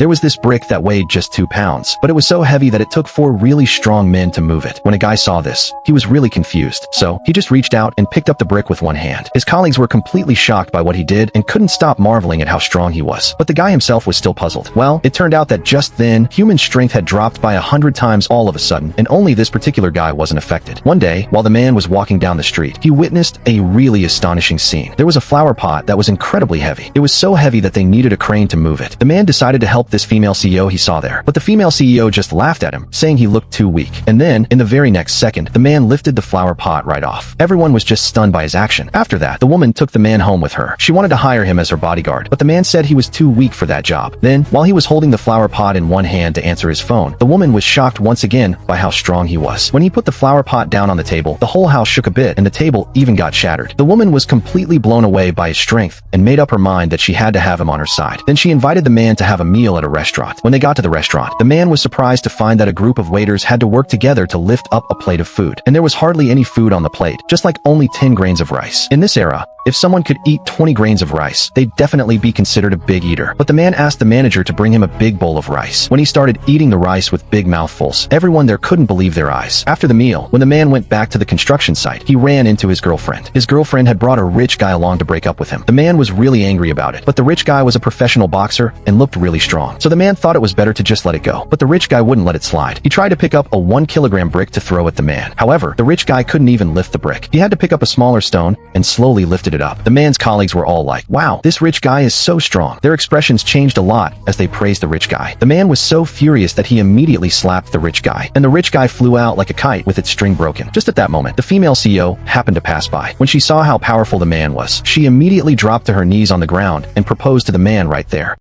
There was this brick that weighed just 2 pounds, but it was so heavy that it took 4 really strong men to move it. When a guy saw this, he was really confused, so he just reached out and picked up the brick with one hand. His colleagues were completely shocked by what he did and couldn't stop marveling at how strong he was. But the guy himself was still puzzled. Well, it turned out that just then, human strength had dropped by 100 times all of a sudden, and only this particular guy wasn't affected. One day, while the man was walking down the street, he witnessed a really astonishing scene. There was a flower pot that was incredibly heavy. It was so heavy that they needed a crane to move it. The man decided to help this female CEO he saw there, but the female CEO just laughed at him, saying he looked too weak. And then, in the very next second, the man lifted the flower pot right off. Everyone was just stunned by his action. After that, the woman took the man home with her. She wanted to hire him as her bodyguard, but the man said he was too weak for that job. Then, while he was holding the flower pot in one hand to answer his phone, the woman was shocked once again by how strong he was. When he put the flower pot down on the table, the whole house shook a bit and the table even got shattered. The woman was completely blown away by his strength and made up her mind that she had to have him on her side. Then she invited the man to have a meal at a restaurant. When they got to the restaurant, the man was surprised to find that a group of waiters had to work together to lift up a plate of food. And there was hardly any food on the plate, just like only 10 grains of rice. In this era, if someone could eat 20 grains of rice, they'd definitely be considered a big eater. But the man asked the manager to bring him a big bowl of rice. When he started eating the rice with big mouthfuls, everyone there couldn't believe their eyes. After the meal, when the man went back to the construction site, he ran into his girlfriend. His girlfriend had brought a rich guy along to break up with him. The man was really angry about it, but the rich guy was a professional boxer and looked really strong. So the man thought it was better to just let it go. But the rich guy wouldn't let it slide. He tried to pick up a 1-kilogram brick to throw at the man. However, the rich guy couldn't even lift the brick. He had to pick up a smaller stone and slowly lifted it up. The man's colleagues were all like, "Wow, this rich guy is so strong." Their expressions changed a lot as they praised the rich guy. The man was so furious that he immediately slapped the rich guy, and the rich guy flew out like a kite with its string broken. Just at that moment, the female CEO happened to pass by. When she saw how powerful the man was, she immediately dropped to her knees on the ground and proposed to the man right there.